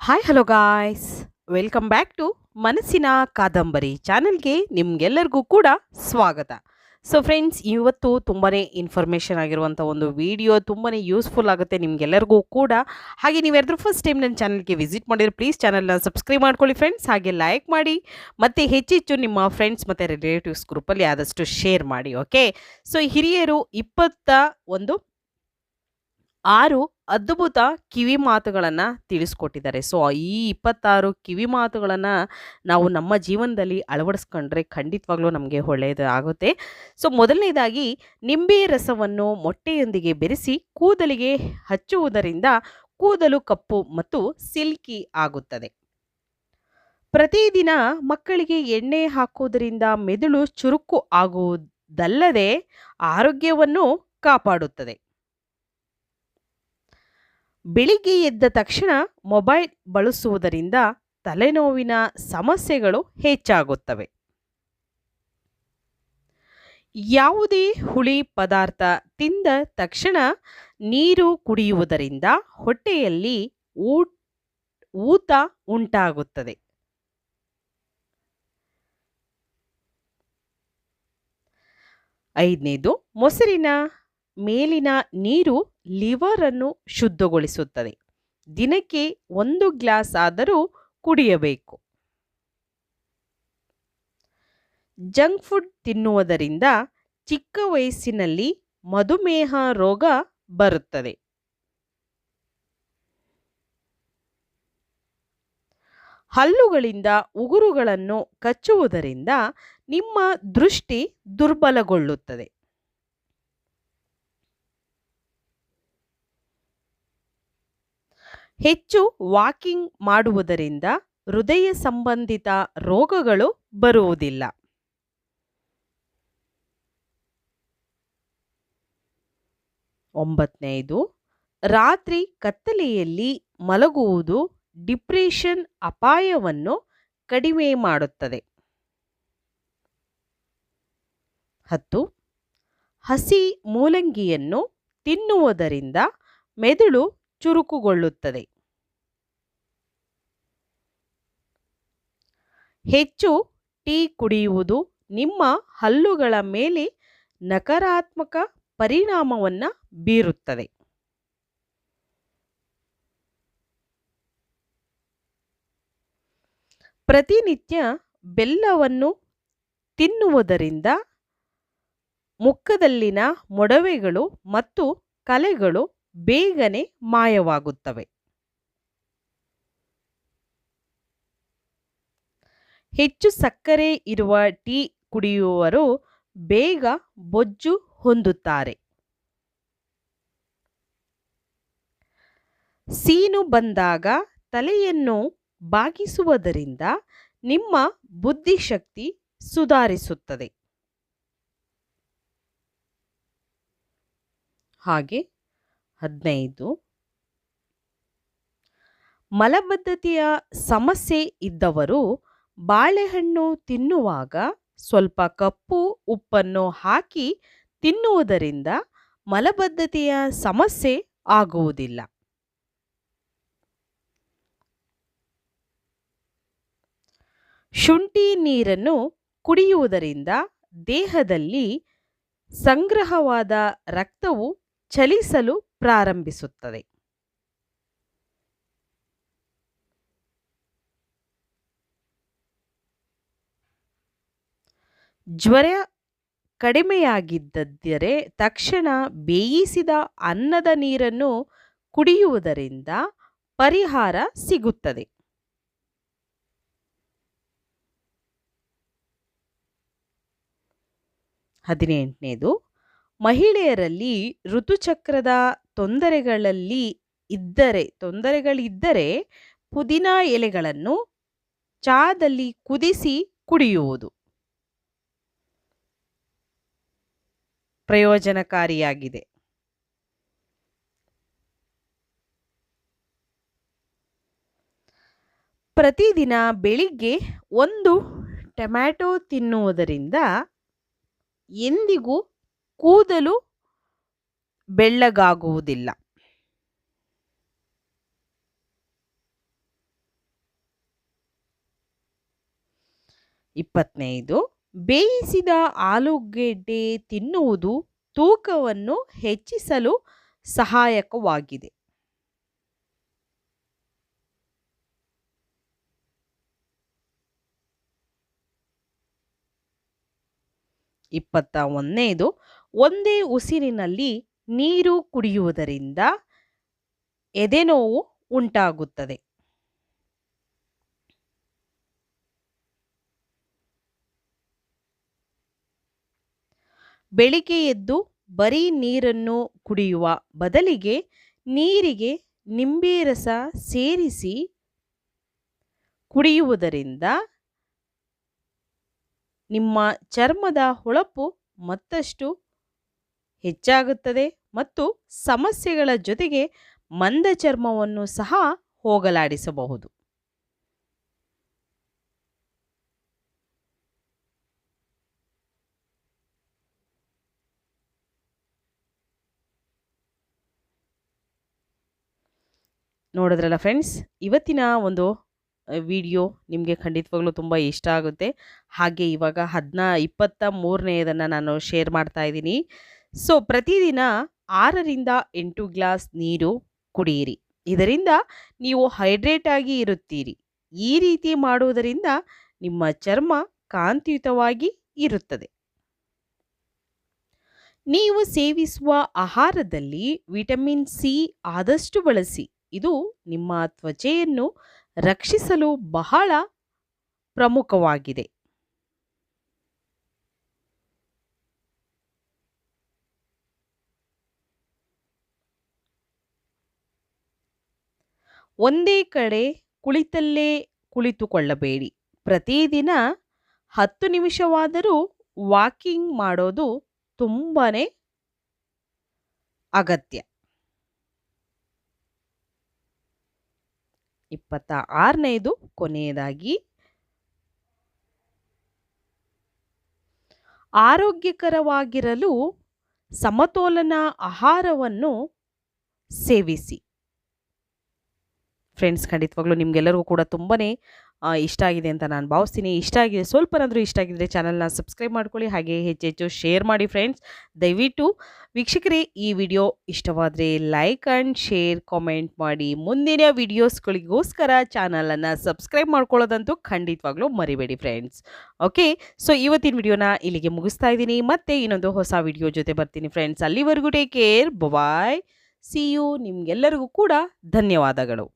Hi hello guys, welcome back to ಮನಸ್ಸಿನ ಕಾದಂಬರಿ ಚಾನಲ್ಗೆ ನಿಮ್ಗೆಲ್ಲರಿಗೂ ಕೂಡ ಸ್ವಾಗತ. ಸೊ ಫ್ರೆಂಡ್ಸ್, ಇವತ್ತು ತುಂಬಾ ಇನ್ಫಾರ್ಮೇಷನ್ ಆಗಿರುವಂಥ ಒಂದು ವಿಡಿಯೋ ತುಂಬಾ ಯೂಸ್ಫುಲ್ ಆಗುತ್ತೆ ನಿಮ್ಗೆಲ್ಲರಿಗೂ ಕೂಡ. ಹಾಗೆ ನೀವು ಯಾರಾದರೂ ಫಸ್ಟ್ ಟೈಮ್ ನನ್ನ ಚಾನಲ್ಗೆ ವಿಸಿಟ್ ಮಾಡಿದ್ರೆ ಪ್ಲೀಸ್ ಚಾನಲ್ನ ಸಬ್ಸ್ಕ್ರೈಬ್ ಮಾಡ್ಕೊಳ್ಳಿ ಫ್ರೆಂಡ್ಸ್. ಹಾಗೆ ಲೈಕ್ ಮಾಡಿ ಮತ್ತು ಹೆಚ್ಚೆಚ್ಚು ನಿಮ್ಮ ಫ್ರೆಂಡ್ಸ್ ಮತ್ತು ರಿಲೇಟಿವ್ಸ್ ಗ್ರೂಪಲ್ಲಿ ಆದಷ್ಟು ಶೇರ್ ಮಾಡಿ. ಓಕೆ, ಸೊ ಹಿರಿಯರು 6 ಅದ್ಭುತ ಕಿವಿ ಮಾತುಗಳನ್ನು ತಿಳಿಸ್ಕೊಟ್ಟಿದ್ದಾರೆ. ಸೊ ಈ 26 ಕಿವಿ ಮಾತುಗಳನ್ನು ನಾವು ನಮ್ಮ ಜೀವನದಲ್ಲಿ ಅಳವಡಿಸ್ಕೊಂಡ್ರೆ ಖಂಡಿತವಾಗ್ಲೂ ನಮಗೆ ಒಳ್ಳೆಯದು ಆಗುತ್ತೆ. ಸೊ ಮೊದಲನೇದಾಗಿ, ನಿಂಬೆ ರಸವನ್ನು ಮೊಟ್ಟೆಯೊಂದಿಗೆ ಬೆರೆಸಿ ಕೂದಲಿಗೆ ಹಚ್ಚುವುದರಿಂದ ಕೂದಲು ಕಪ್ಪು ಮತ್ತು ಸಿಲ್ಕಿ ಆಗುತ್ತದೆ. ಪ್ರತಿದಿನ ಮಕ್ಕಳಿಗೆ ಎಣ್ಣೆ ಹಾಕುವುದರಿಂದ ಮೆದುಳು ಚುರುಕು ಆಗುವುದಲ್ಲದೆ ಆರೋಗ್ಯವನ್ನು ಕಾಪಾಡುತ್ತದೆ. ಬೆಳಿಗ್ಗೆ ಎದ್ದ ತಕ್ಷಣ ಮೊಬೈಲ್ ಬಳಸುವುದರಿಂದ ತಲೆನೋವಿನ ಸಮಸ್ಯೆಗಳು ಹೆಚ್ಚಾಗುತ್ತವೆ. ಯಾವುದೇ ಹುಳಿ ಪದಾರ್ಥ ತಿಂದ ತಕ್ಷಣ ನೀರು ಕುಡಿಯುವುದರಿಂದ ಹೊಟ್ಟೆಯಲ್ಲಿ ಊತ ಉಂಟಾಗುತ್ತದೆ. ಐದನೇದು, ಮೊಸರಿನ ಮೇಲಿನ ನೀರು ಲಿವರ್ ಅನ್ನು ಶುದ್ಧಗೊಳಿಸುತ್ತದೆ. ದಿನಕ್ಕೆ 1 ಗ್ಲಾಸ್ ಆದರೂ ಕುಡಿಯಬೇಕು. ಜಂಕ್ ಫುಡ್ ತಿನ್ನುವುದರಿಂದ ಚಿಕ್ಕ ವಯಸ್ಸಿನಲ್ಲಿ ಮಧುಮೇಹ ರೋಗ ಬರುತ್ತದೆ. ಹಲ್ಲುಗಳಿಂದ ಉಗುರುಗಳನ್ನು ಕಚ್ಚುವುದರಿಂದ ನಿಮ್ಮ ದೃಷ್ಟಿ ದುರ್ಬಲಗೊಳ್ಳುತ್ತದೆ. ಹೆಚ್ಚು ವಾಕಿಂಗ್ ಮಾಡುವುದರಿಂದ ಹೃದಯ ಸಂಬಂಧಿತ ರೋಗಗಳು ಬರುವುದಿಲ್ಲ. 9ನೇದು, ರಾತ್ರಿ ಕತ್ತಲೆಯಲ್ಲಿ ಮಲಗುವುದು ಡಿಪ್ರೆಷನ್ ಅಪಾಯವನ್ನು ಕಡಿಮೆ ಮಾಡುತ್ತದೆ. 10, ಹಸಿ ಮೂಲಂಗಿಯನ್ನು ತಿನ್ನುವುದರಿಂದ ಮೆದುಳು ಚುರುಕುಗೊಳ್ಳುತ್ತದೆ. ಹೆಚ್ಚು ಟೀ ಕುಡಿಯುವುದು ನಿಮ್ಮ ಹಲ್ಲುಗಳ ಮೇಲೆ ನಕಾರಾತ್ಮಕ ಪರಿಣಾಮವನ್ನು ಬೀರುತ್ತದೆ. ಪ್ರತಿನಿತ್ಯ ಬೆಲ್ಲವನ್ನು ತಿನ್ನುವುದರಿಂದ ಮುಖದಲ್ಲಿನ ಮೊಡವೆಗಳು ಮತ್ತು ಕಲೆಗಳು ಬೇಗನೆ ಮಾಯವಾಗುತ್ತವೆ. ಹೆಚ್ಚು ಸಕ್ಕರೆ ಇರುವ ಟೀ ಕುಡಿಯುವವರು ಬೇಗ ಬೊಜ್ಜು ಹೊಂದುತ್ತಾರೆ. ಸೀನು ಬಂದಾಗ ತಲೆಯನ್ನು ಬಾಗಿಸುವುದರಿಂದ ನಿಮ್ಮ ಬುದ್ಧಿಶಕ್ತಿ ಸುಧಾರಿಸುತ್ತದೆ. ಹಾಗೆ 15, ಮಲಬದ್ಧತೆಯ ಸಮಸ್ಯೆ ಇದ್ದವರು ಬಾಳೆಹಣ್ಣು ತಿನ್ನುವಾಗ ಸ್ವಲ್ಪ ಕಪ್ಪು ಉಪ್ಪನ್ನು ಹಾಕಿ ತಿನ್ನುವುದರಿಂದ ಮಲಬದ್ಧತೆಯ ಸಮಸ್ಯೆ ಆಗುವುದಿಲ್ಲ. ಶುಂಠಿ ನೀರನ್ನು ಕುಡಿಯುವುದರಿಂದ ದೇಹದಲ್ಲಿ ಸಂಗ್ರಹವಾದ ರಕ್ತವು ಚಲಿಸಲು ಪ್ರಾರಂಭಿಸುತ್ತದೆ. ಜ್ವರ ಕಡಿಮೆಯಾಗಿದ್ದರೆ ತಕ್ಷಣ ಬೇಯಿಸಿದ ಅನ್ನದ ನೀರನ್ನು ಕುಡಿಯುವುದರಿಂದ ಪರಿಹಾರ ಸಿಗುತ್ತದೆ. 18ನೇದು, ಮಹಿಳೆಯರಲ್ಲಿ ಋತುಚಕ್ರದ ತೊಂದರೆಗಳಿದ್ದರೆ ಪುದೀನ ಎಲೆಗಳನ್ನು ಚಹಾದಲ್ಲಿ ಕುದಿಸಿ ಕುಡಿಯುವುದು ಪ್ರಯೋಜನಕಾರಿಯಾಗಿದೆ. ಪ್ರತಿದಿನ ಬೆಳಿಗ್ಗೆ 1 ಟೊಮ್ಯಾಟೊ ತಿನ್ನುವುದರಿಂದ ಎಂದಿಗೂ ಕೂದಲು ಬೆಳ್ಳಗಾಗುವುದಿಲ್ಲ. 25. ಬೇಯಿಸಿದ ಆಲೂಗೆಡ್ಡೆ ತಿನ್ನುವುದು ತೂಕವನ್ನು ಹೆಚ್ಚಿಸಲು ಸಹಾಯಕವಾಗಿದೆ. 21. ಒಂದೇ ಉಸಿರಿನಲ್ಲಿ ನೀರು ಕುಡಿಯುವುದರಿಂದ ಎದೆನೋವು ಉಂಟಾಗುತ್ತದೆ. ಬೆಳಿಗ್ಗೆ ಎದ್ದು ಬರೀ ನೀರನ್ನು ಕುಡಿಯುವ ಬದಲಿಗೆ ನೀರಿಗೆ ನಿಂಬೆ ರಸ ಸೇರಿಸಿ ಕುಡಿಯುವುದರಿಂದ ನಿಮ್ಮ ಚರ್ಮದ ಹೊಳಪು ಮತ್ತಷ್ಟು ಹೆಚ್ಚಾಗುತ್ತದೆ ಮತ್ತು ಸಮಸ್ಯೆಗಳ ಜೊತೆಗೆ ಮಂದ ಚರ್ಮವನ್ನು ಸಹ ಹೋಗಲಾಡಿಸಬಹುದು. ನೋಡಿದ್ರಲ್ಲ ಫ್ರೆಂಡ್ಸ್, ಇವತ್ತಿನ ಒಂದು ವಿಡಿಯೋ ನಿಮಗೆ ಖಂಡಿತವಾಗ್ಲೂ ತುಂಬ ಇಷ್ಟ ಆಗುತ್ತೆ. ಹಾಗೆ ಇವಾಗ 23ನೇದನ್ನು ನಾನು ಶೇರ್ ಮಾಡ್ತಾ ಇದ್ದೀನಿ. ಸೊ ಪ್ರತಿದಿನ 6ರಿಂದ 8 ಗ್ಲಾಸ್ ನೀರು ಕುಡಿಯಿರಿ. ಇದರಿಂದ ನೀವು ಹೈಡ್ರೇಟ್ ಆಗಿ ಇರುತ್ತೀರಿ. ಈ ರೀತಿ ಮಾಡುವುದರಿಂದ ನಿಮ್ಮ ಚರ್ಮ ಕಾಂತಿಯುತವಾಗಿ ಇರುತ್ತದೆ. ನೀವು ಸೇವಿಸುವ ಆಹಾರದಲ್ಲಿ ವಿಟಮಿನ್ ಸಿ ಆದಷ್ಟು ಬಳಸಿ. ಇದು ನಿಮ್ಮ ತ್ವಚೆಯನ್ನು ರಕ್ಷಿಸಲು ಬಹಳ ಪ್ರಮುಖವಾಗಿದೆ. ಒಂದೇ ಕಡೆ ಕುಳಿತಲ್ಲೇ ಕುಳಿತುಕೊಳ್ಳಬೇಡಿ. ಪ್ರತಿದಿನ 10 ನಿಮಿಷವಾದರೂ ವಾಕಿಂಗ್ ಮಾಡೋದು ತುಂಬಾನೇ ಅಗತ್ಯ. 26ನೇದು ಕೊನೆಯದಾಗಿ, ಆರೋಗ್ಯಕರವಾಗಿರಲು ಸಮತೋಲನ ಆಹಾರವನ್ನು ಸೇವಿಸಿ. ಫ್ರೆಂಡ್ಸ್, ಖಂಡಿತವಾಗ್ಲೂ ನಿಮಗೆಲ್ಲರಿಗೂ ಕೂಡ ತುಂಬಾ ಇಷ್ಟ ಆಗಿದೆ ಅಂತ ನಾನು ಭಾವಿಸ್ತೀನಿ. ಇಷ್ಟ ಆಗಿದೆ, ಸ್ವಲ್ಪನಾದರೂ ಇಷ್ಟ ಆಗಿದ್ದರೆ ಚಾನಲ್ನ ಸಬ್ಸ್ಕ್ರೈಬ್ ಮಾಡ್ಕೊಳ್ಳಿ. ಹಾಗೆ ಹೆಚ್ಚೆಚ್ಚು ಶೇರ್ ಮಾಡಿ ಫ್ರೆಂಡ್ಸ್. ದಯವಿಟ್ಟು ವೀಕ್ಷಕರೇ, ಈ ವಿಡಿಯೋ ಇಷ್ಟವಾದರೆ ಲೈಕ್ ಆ್ಯಂಡ್ ಶೇರ್ ಕಾಮೆಂಟ್ ಮಾಡಿ. ಮುಂದಿನ ವಿಡಿಯೋಸ್ಗಳಿಗೋಸ್ಕರ ಚಾನಲನ್ನು ಸಬ್ಸ್ಕ್ರೈಬ್ ಮಾಡ್ಕೊಳ್ಳೋದಂತೂ ಖಂಡಿತವಾಗ್ಲೂ ಮರಿಬೇಡಿ ಫ್ರೆಂಡ್ಸ್. ಓಕೆ, ಸೊ ಇವತ್ತಿನ ವಿಡಿಯೋನ ಇಲ್ಲಿಗೆ ಮುಗಿಸ್ತಾ ಇದ್ದೀನಿ. ಮತ್ತೆ ಇನ್ನೊಂದು ಹೊಸ ವಿಡಿಯೋ ಜೊತೆ ಬರ್ತೀನಿ ಫ್ರೆಂಡ್ಸ್. ಅಲ್ಲಿವರೆಗೂ take care, bye, see you. ನಿಮಗೆಲ್ಲರಿಗೂ ಕೂಡ ಧನ್ಯವಾದಗಳು.